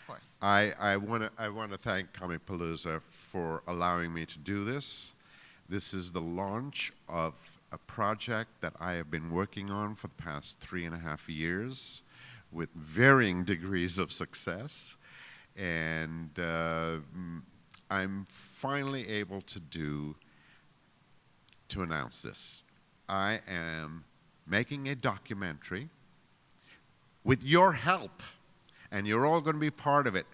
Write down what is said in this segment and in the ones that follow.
Of course. I want to thank Comicpalooza for allowing me to do this. This is the launch of a project that I have been working on for the past 3.5 years with varying degrees of success. And I'm finally able to announce this. I am making a documentary with your help, and you're all going to be part of it,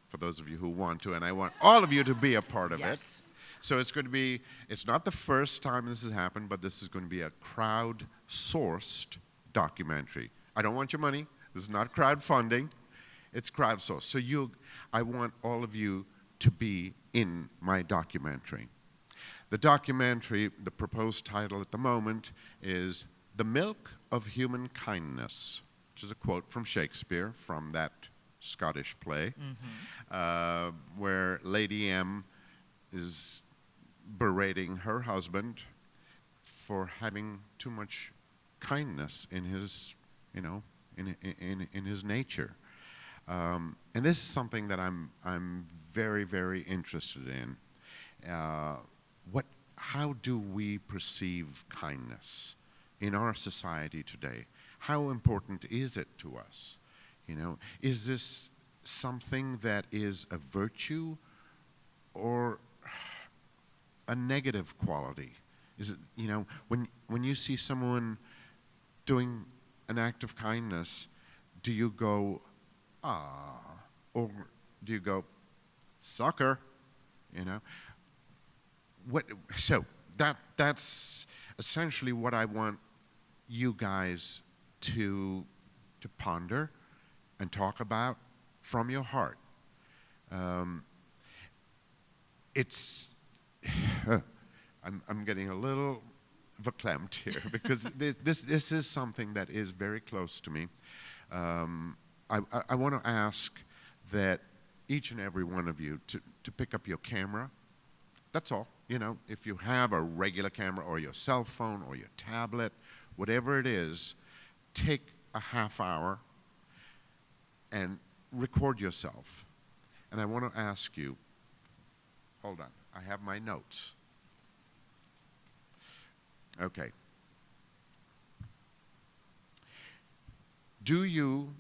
for those of you who want to, and I want all of you to be a part of it. So it's going to be, it's not the first time this has happened, but this is going to be a crowd-sourced documentary. I don't want your money. This is not crowdfunding. It's crowdsourced. So I want all of you to be in my documentary. The documentary, the proposed title at the moment, is The Milk of Human Kindness, which is a quote from Shakespeare, from that Scottish play, where Lady M is berating her husband for having too much kindness in his, in his nature. And this is something that I'm very, very interested in. How do we perceive kindness in our society today? How important is it to us? Is this something that is a virtue or a negative quality? Is it, when you see someone doing an act of kindness, do you go, ah, or do you go, sucker? So that's essentially what I want you guys to ponder and talk about from your heart. I'm getting a little verklempt here because this is something that is very close to me. I want to ask that each and every one of you to pick up your camera. That's all. If you have a regular camera or your cell phone or your tablet, whatever it is, take a half hour and record yourself. And I want to ask you, hold on, I have my notes. Okay. Do you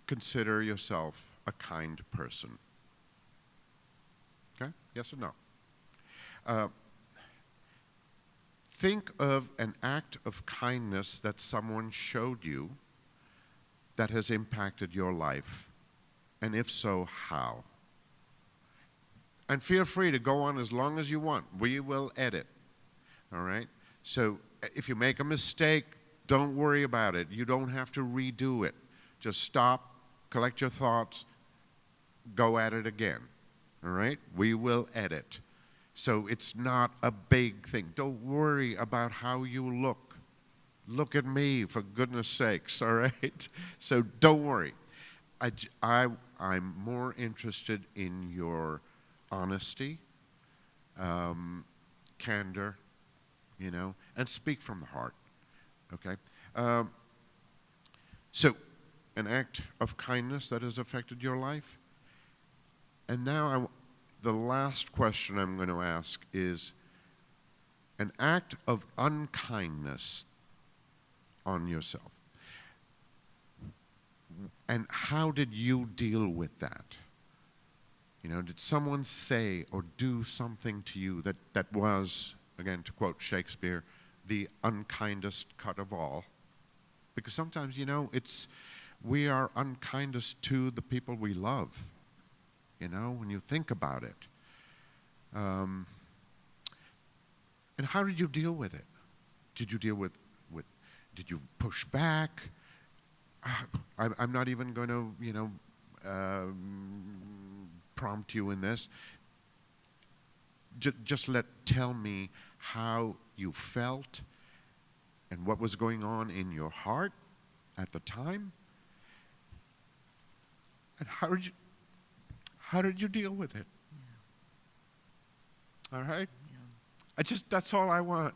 consider yourself a kind person? Okay, yes or no? Think of an act of kindness that someone showed you that has impacted your life, and if so, how? And feel free to go on as long as you want. We will edit, all right? So if you make a mistake, don't worry about it. You don't have to redo it. Just stop, collect your thoughts, go at it again, all right? We will edit. So it's not a big thing. Don't worry about how you look. Look at me, for goodness sakes, all right? So don't worry. I'm more interested in your honesty, candor, and speak from the heart, okay? So an act of kindness that has affected your life. And now the last question I'm going to ask is an act of unkindness on yourself. And how did you deal with that? Did someone say or do something to you that was, again, to quote Shakespeare, the unkindest cut of all? Because sometimes, we are unkindest to the people we love. When you think about it. And how did you deal with it? Did you deal with did you push back? I'm not even going to, prompt you in this. Just tell me how you felt and what was going on in your heart at the time. And how did you deal with it? Yeah. All right? Yeah. That's all I want.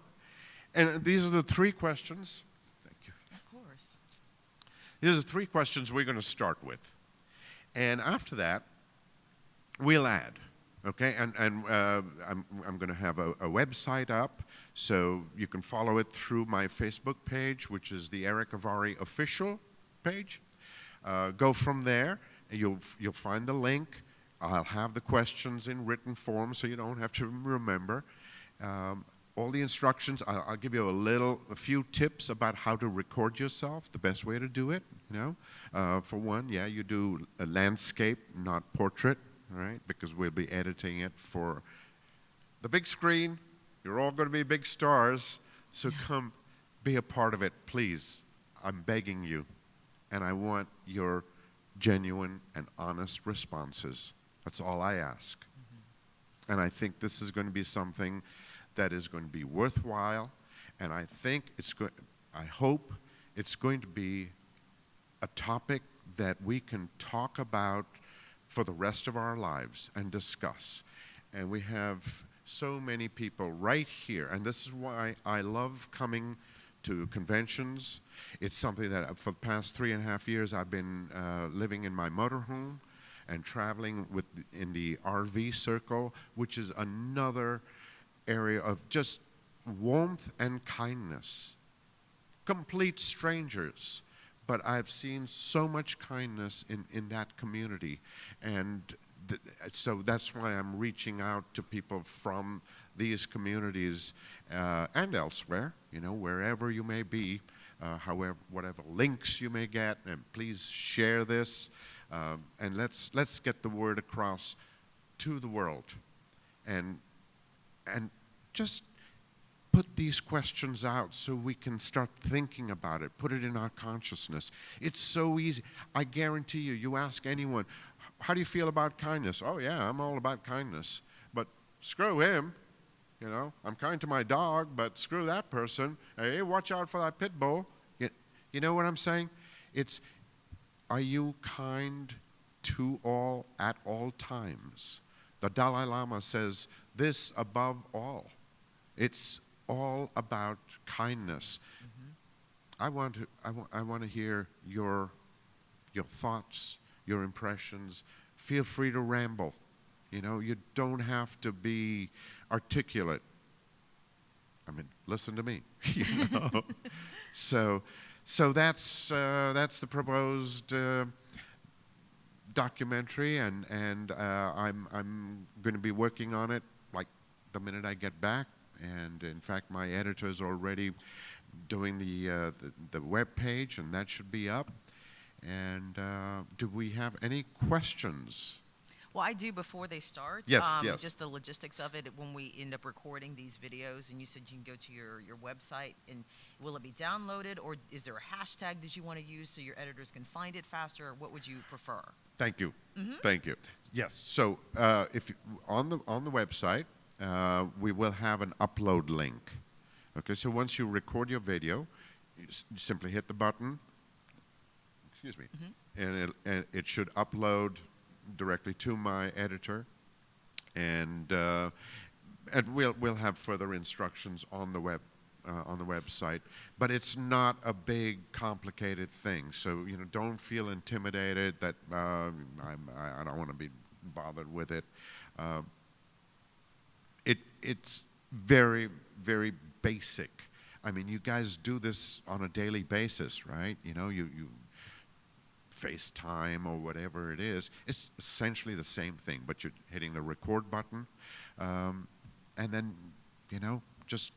And these are the 3 questions. Thank you. Of course. These are the 3 questions we're going to start with. And after that, we'll add. Okay, and I'm going to have a website up, so you can follow it through my Facebook page, which is the Eric Avari official page. Go from there, and you'll find the link. I'll have the questions in written form, so you don't have to remember. All the instructions. I'll give you a few tips about how to record yourself, the best way to do it. For one, yeah, you do a landscape, not portrait. Right? Because we'll be editing it for the big screen. You're all going to be big stars, so come be a part of it, please. I'm begging you, and I want your genuine and honest responses. That's all I ask. Mm-hmm. And I think this is going to be something that is going to be worthwhile, and I hope it's going to be a topic that we can talk about for the rest of our lives and discuss. And we have so many people right here, and this is why I love coming to conventions. It's something that for the past 3.5 years I've been living in my motorhome and traveling in the RV circle, which is another area of just warmth and kindness. Complete strangers. But I've seen so much kindness in that community. And so that's why I'm reaching out to people from these communities and elsewhere, wherever you may be, whatever links you may get, and please share this. And let's get the word across to the world. And just put these questions out so we can start thinking about it, put it in our consciousness. It's so easy. I guarantee you ask anyone, how do you feel about kindness? Oh yeah, I'm all about kindness. But screw him, I'm kind to my dog, but screw that person. Hey, watch out for that pit bull. You know what I'm saying? Are you kind to all at all times? The Dalai Lama says this above all. It's all about kindness. Mm-hmm. I want to hear your thoughts, your impressions. Feel free to ramble. You don't have to be articulate. Listen to me. So that's the proposed documentary, and I'm going to be working on it like the minute I get back. And in fact, my editor is already doing the web page, and that should be up. And do we have any questions? Well, I do before they start. Yes, yes. Just the logistics of it when we end up recording these videos, and you said you can go to your website, and will it be downloaded, or is there a hashtag that you want to use so your editors can find it faster, or what would you prefer? Thank you. Mm-hmm. Thank you. Yes. So if on the website, we will have an upload link. Okay, so once you record your video, you simply hit the button, mm-hmm. and it should upload directly to my editor, and we'll have further instructions on the website. But it's not a big, complicated thing. So don't feel intimidated that I don't want to be bothered with it. It's very, very basic. You guys do this on a daily basis, right? You FaceTime or whatever it is. It's essentially the same thing, but you're hitting the record button, and then just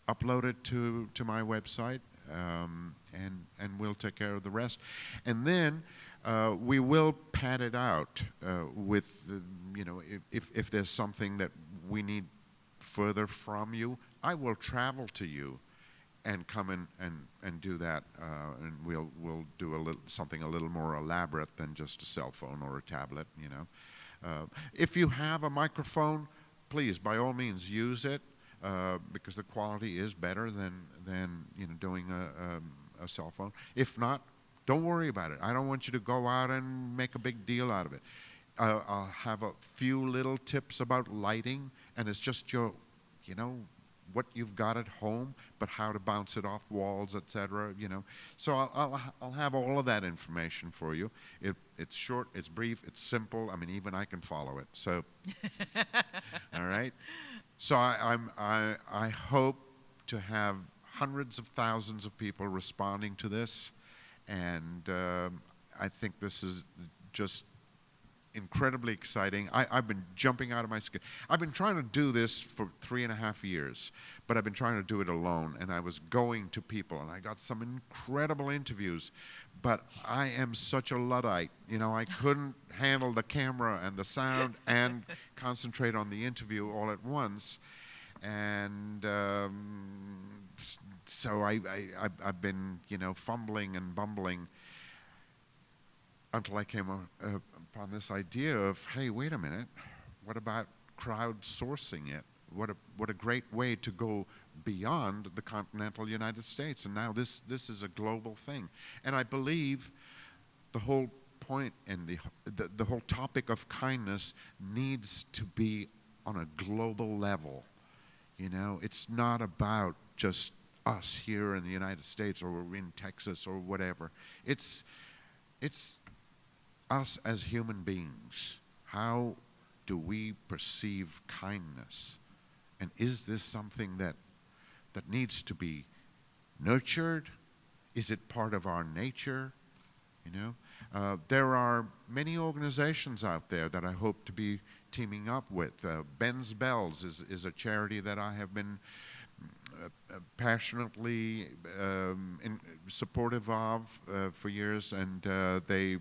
upload it to my website, and we'll take care of the rest. And then we will pad it out with if there's something that we need further from you, I will travel to you and come in and do that, and we'll do something a little more elaborate than just a cell phone or a tablet. If you have a microphone, please by all means use it, because the quality is better than doing a cell phone. If not, don't worry about it. I don't want you to go out and make a big deal out of it. I'll have a few little tips about lighting, and it's just your what you've got at home, but how to bounce it off walls, etc. You know, so I'll have all of that information for you. It's short, it's brief, it's simple. I mean, even I can follow it. So, all right. So I hope to have hundreds of thousands of people responding to this, and I think this is just incredibly exciting. I've been jumping out of my skin. I've been trying to do this for 3.5 years, but I've been trying to do it alone, and I was going to people, and I got some incredible interviews, but I am such a Luddite. You know, I couldn't handle the camera and the sound and concentrate on the interview all at once, and so I've been, you know, fumbling and bumbling until I came upon this idea of, hey, wait a minute, what about crowdsourcing it? What a great way to go beyond the continental United States. And now this is a global thing. And I believe the whole point and the whole topic of kindness needs to be on a global level. You know, it's not about just us here in the United States or in Texas or whatever. It's us as human beings. How do we perceive kindness? And is this something that needs to be nurtured? Is it part of our nature? You know, there are many organizations out there that I hope to be teaming up with. Ben's Bells is a charity that I have been passionately supportive of for years, and the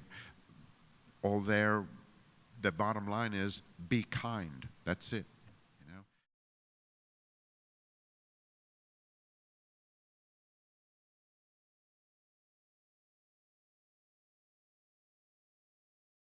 bottom line is be kind. That's it.